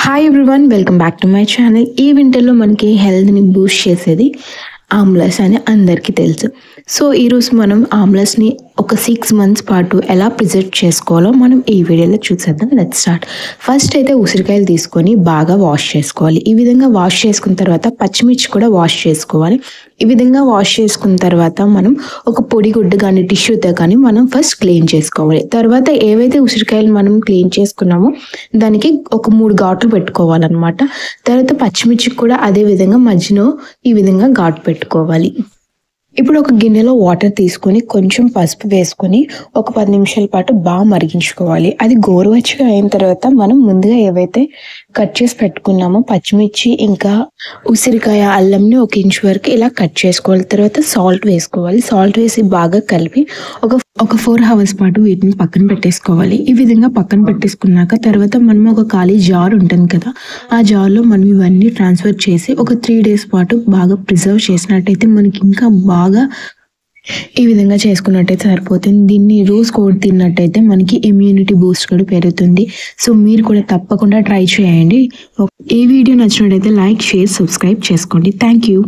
Hi everyone, welcome back to my channel. ఈ వింటర్లో మనకి హెల్త్ని బూస్ట్ చేసేది ఆమ్లాస్ అని అందరికీ తెలుసు. సో ఈరోజు మనం ఆమ్లాస్ని ఒక 6 months పాటు ఎలా ప్రిజర్వ్ చేసుకోవాలో మనం ఈ వీడియోలో చూసేద్దాం. Let's start. ఫస్ట్ అయితే ఉసిరికాయలు తీసుకొని బాగా వాష్ చేసుకోవాలి. ఈ విధంగా వాష్ చేసుకున్న తర్వాత పచ్చిమిర్చి కూడా వాష్ చేసుకోవాలి. ఈ విధంగా వాష్ చేసుకున్న తర్వాత మనం ఒక పొడి గుడ్డ కానీ టిష్యూతో కానీ మనం ఫస్ట్ క్లీన్ చేసుకోవాలి. తర్వాత ఏవైతే ఉసిరికాయలు మనం క్లీన్ చేసుకున్నామో దానికి ఒక 3 ఘాట్లు పెట్టుకోవాలన్నమాట. తర్వాత పచ్చిమిర్చికి కూడా అదే విధంగా మధ్యలో ఈ విధంగా ఘాటు పెట్టుకోవాలి. ఇప్పుడు ఒక గిన్నెలో వాటర్ తీసుకొని కొంచెం పసుపు వేసుకొని ఒక 10 నిమిషాల పాటు బాగా మరిగించుకోవాలి. అది గోరువెచ్చగా అయిన తర్వాత మనం ముందుగా ఏవైతే కట్ చేసి పెట్టుకున్నామో పచ్చిమిర్చి ఇంకా ఉసిరికాయ అల్లంని 1 ఇంచ్ వరకు ఇలా కట్ చేసుకోవాలి. తర్వాత సాల్ట్ వేసుకోవాలి. సాల్ట్ వేసి బాగా కలిపి ఒక 4 hours పాటు వీటిని పక్కన పెట్టేసుకోవాలి. ఈ విధంగా పక్కన పెట్టేసుకున్నాక తర్వాత మనం ఒక ఖాళీ జార్ ఉంటుంది కదా, ఆ జార్లో మనం ఇవన్నీ ట్రాన్స్ఫర్ చేసి ఒక 3 days పాటు బాగా ప్రిజర్వ్ చేసినట్టయితే మనకి ఇంకా బాగా ఈ విధంగా చేసుకున్నట్టయితే సరిపోతుంది. దీన్ని రోజు కూడా తిన్నట్టయితే మనకి ఇమ్యూనిటీ బూస్ట్ కూడా పెరుగుతుంది. సో మీరు కూడా తప్పకుండా ట్రై చేయండి. ఈ వీడియో నచ్చినట్టయితే లైక్, షేర్, సబ్స్క్రైబ్ చేసుకోండి. Thank you.